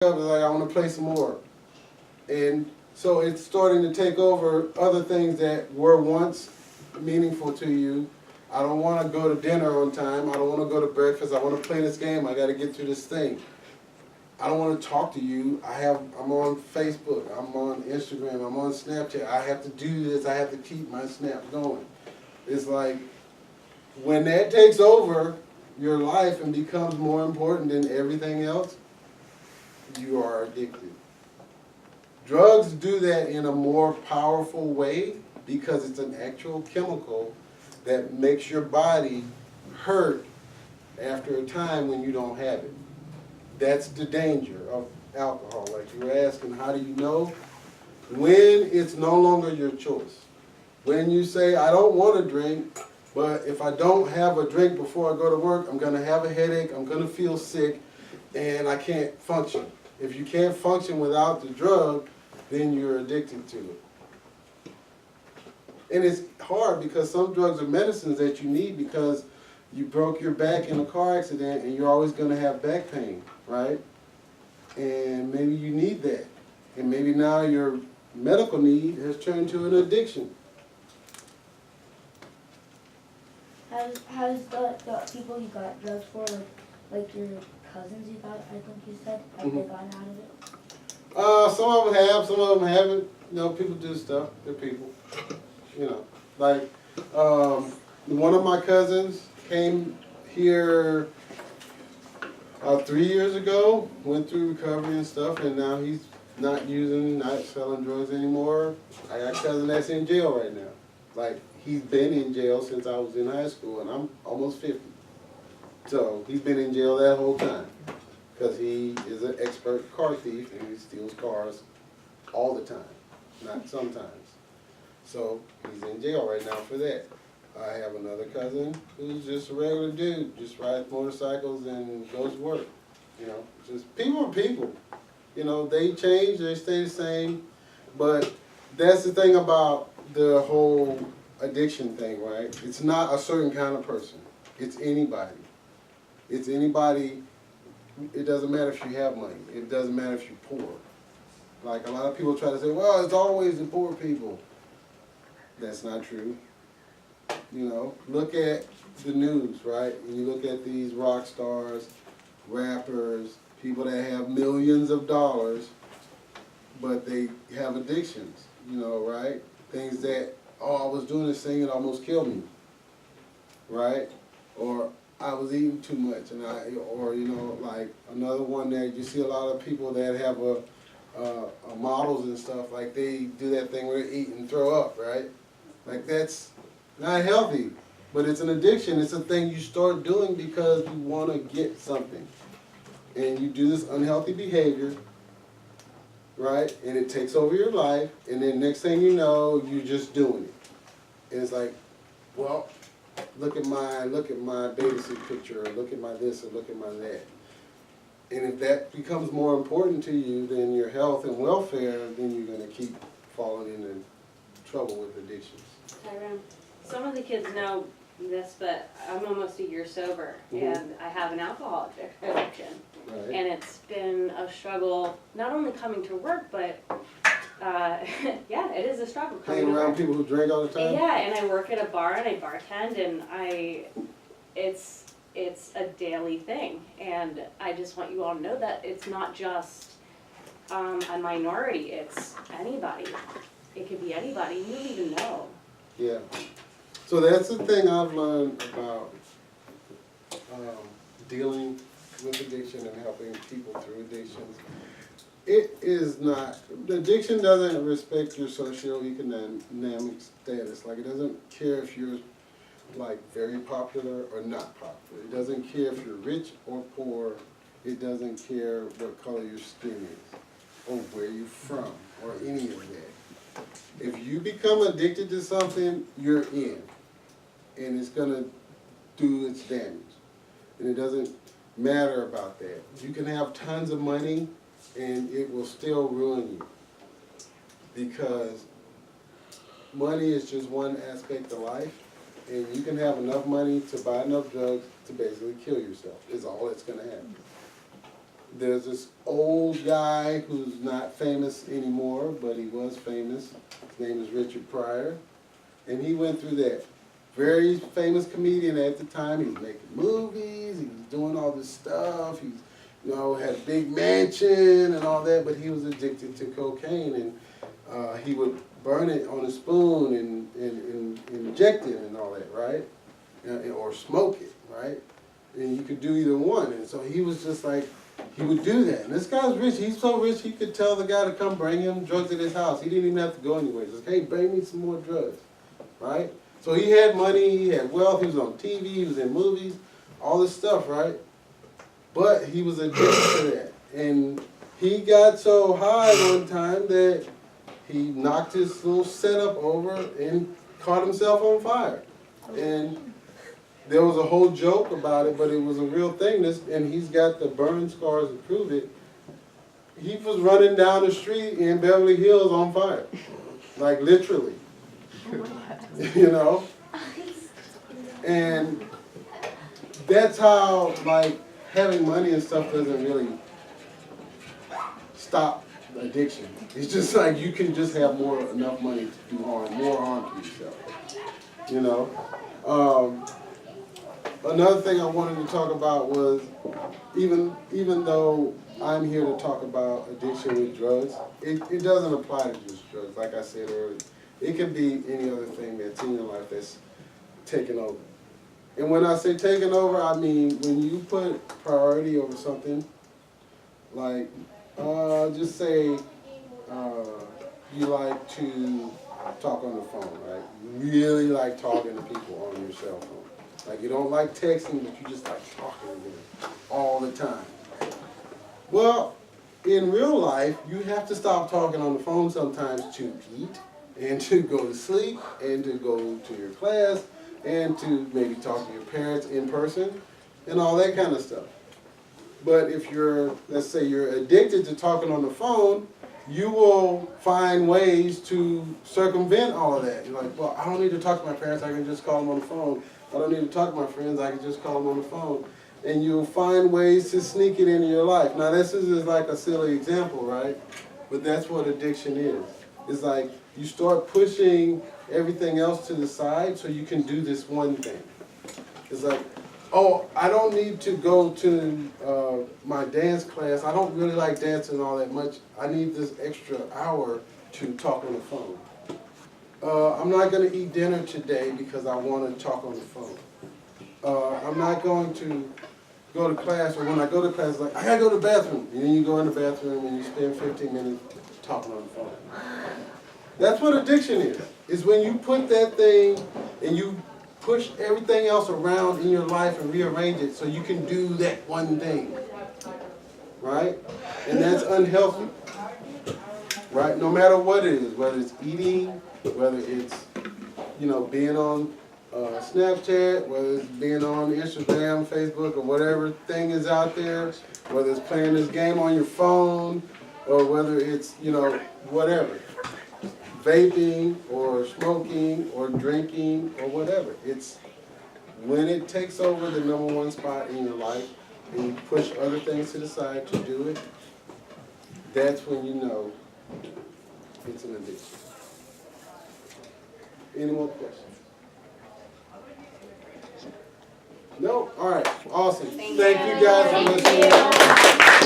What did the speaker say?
up, it's like I want to play some more. And so it's starting to take over other things that were once meaningful to you. I don't want to go to dinner on time. I don't want to go to breakfast. I want to play this game. I got to get through this thing. I don't want to talk to you. I'm on Facebook. I'm on Instagram. I'm on Snapchat. I have to do this. I have to keep my snap going. It's like when that takes over your life and becomes more important than everything else, you are addicted. Drugs do that in a more powerful way because it's an actual chemical that makes your body hurt after a time when you don't have it. That's the danger of alcohol. Like you were asking, how do you know? When it's no longer your choice. When you say, I don't want to drink, but if I don't have a drink before I go to work, I'm going to have a headache, I'm going to feel sick, and I can't function. If you can't function without the drug, then you're addicted to it. And it's hard because some drugs are medicines that you need because you broke your back in a car accident and you're always going to have back pain, right? And maybe you need that. And maybe now your medical need has turned to an addiction. How's the people you got drugs for, like your cousins you got, I think you said, have they gotten out of it? Some of them have, some of them haven't. You know, people do stuff. They're people. You know, like one of my cousins came here 3 years ago, went through recovery and stuff, and now he's not selling drugs anymore. I got a cousin that's in jail right now. Like, he's been in jail since I was in high school, and I'm almost 50. So he's been in jail that whole time because he is an expert car thief and he steals cars all the time, not sometimes. So he's in jail right now for that. I have another cousin who's just a regular dude, just rides motorcycles and goes to work. You know, just people are people. You know, they change, they stay the same, but that's the thing about the whole addiction thing, right? It's not a certain kind of person. It's anybody. It's anybody. It doesn't matter if you have money. It doesn't matter if you're poor. Like a lot of people try to say, well, it's always the poor people. That's not true. You know, look at the news, right? And you look at these rock stars, rappers, people that have millions of dollars, but they have addictions, you know, right? Things that, oh, I was doing this thing and almost killed me, right? Or I was eating too much, and or you know, like another one that you see a lot of people that have models and stuff, like they do that thing where they eat and throw up, right? Like that's not healthy, but it's an addiction. It's a thing you start doing because you want to get something, and you do this unhealthy behavior, right? And it takes over your life, and then next thing you know, you're just doing it. And it's like, well, look at my babysit picture, or look at my this, or look at my that. And if that becomes more important to you than your health and welfare, then you're going to keep falling into trouble with addictions. Tyrone, some of the kids know this, but I'm almost a year sober, and I have an alcohol addiction. Right. And it's been a struggle, not only coming to work, but yeah, it is a struggle coming Hanging to around work. people who drink all the time? Yeah, and I work at a bar and I bartend, and it's a daily thing. And I just want you all to know that it's not just a minority, it's anybody. It could be anybody, you don't even know. Yeah. So that's the thing I've learned about dealing with addiction and helping people through addictions. It is not, the addiction doesn't respect your socioeconomic status. Like, it doesn't care if you're like very popular or not popular. It doesn't care if you're rich or poor. It doesn't care what color your skin is or where you're from or any of that. If you become addicted to something, you're in. And it's going to do its damage. And it doesn't matter about that. You can have tons of money and it will still ruin you. Because money is just one aspect of life. And you can have enough money to buy enough drugs to basically kill yourself, is all it's going to happen. there's this old guy who's not famous anymore, but he was famous. His name is Richard Pryor, and he went through that. Very famous comedian at the time. He was making movies, he was doing all this stuff, he had a big mansion and all that, but he was addicted to cocaine, and he would burn it on a spoon and inject it and all that, right? Or smoke it, right? And you could do either one. And so he was just like, he would do that. And this guy's rich. He's so rich he could tell the guy to come bring him drugs at his house. He didn't even have to go anywhere. He's like, hey, bring me some more drugs, right? So he had money, he had wealth, he was on TV, he was in movies, all this stuff, right? But he was addicted to that. And he got so high one time that he knocked his little setup over and caught himself on fire. And there was a whole joke about it, but it was a real thing. And he's got the burn scars to prove it. He was running down the street in Beverly Hills on fire. Like literally. You know? And that's how, like, having money and stuff doesn't really stop addiction. It's just like you can just have enough money to do harm, more harm to yourself. You know? Another thing I wanted to talk about was, even though I'm here to talk about addiction with drugs, it doesn't apply to just drugs. Like I said earlier, it can be any other thing that's in your life that's taken over. And when I say taken over, I mean when you put priority over something, like just say you like to talk on the phone, right? You really like talking to people on your cell phone. Like you don't like texting, but you just like talking to them all the time. Well, in real life, you have to stop talking on the phone sometimes to eat and to go to sleep and to go to your class and to maybe talk to your parents in person and all that kind of stuff. But if you're, let's say you're addicted to talking on the phone, you will find ways to circumvent all of that. You're like, well, I don't need to talk to my parents, I can just call them on the phone. I don't need to talk to my friends, I can just call them on the phone. And you'll find ways to sneak it into your life. Now this is like a silly example, right? But that's what addiction is. It's like you start pushing everything else to the side so you can do this one thing. It's like, oh, I don't need to go to my dance class. I don't really like dancing all that much. I need this extra hour to talk on the phone. I'm not going to eat dinner today because I want to talk on the phone. I'm not going to go to class, or when I go to class, it's like, I got to go to the bathroom. And then you go in the bathroom and you spend 15 minutes talking on the phone. That's what addiction is when you put that thing and you push everything else around in your life and rearrange it so you can do that one thing, right? And that's unhealthy, right? No matter what it is, whether it's eating, whether it's, being on Snapchat, whether it's being on Instagram, Facebook, or whatever thing is out there, whether it's playing this game on your phone, or whether it's, whatever. Vaping or smoking or drinking or whatever. It's when it takes over the number one spot in your life and you push other things to the side to do it, that's when you know it's an addiction. Any more questions? No? All right. Awesome. Thank you guys for listening.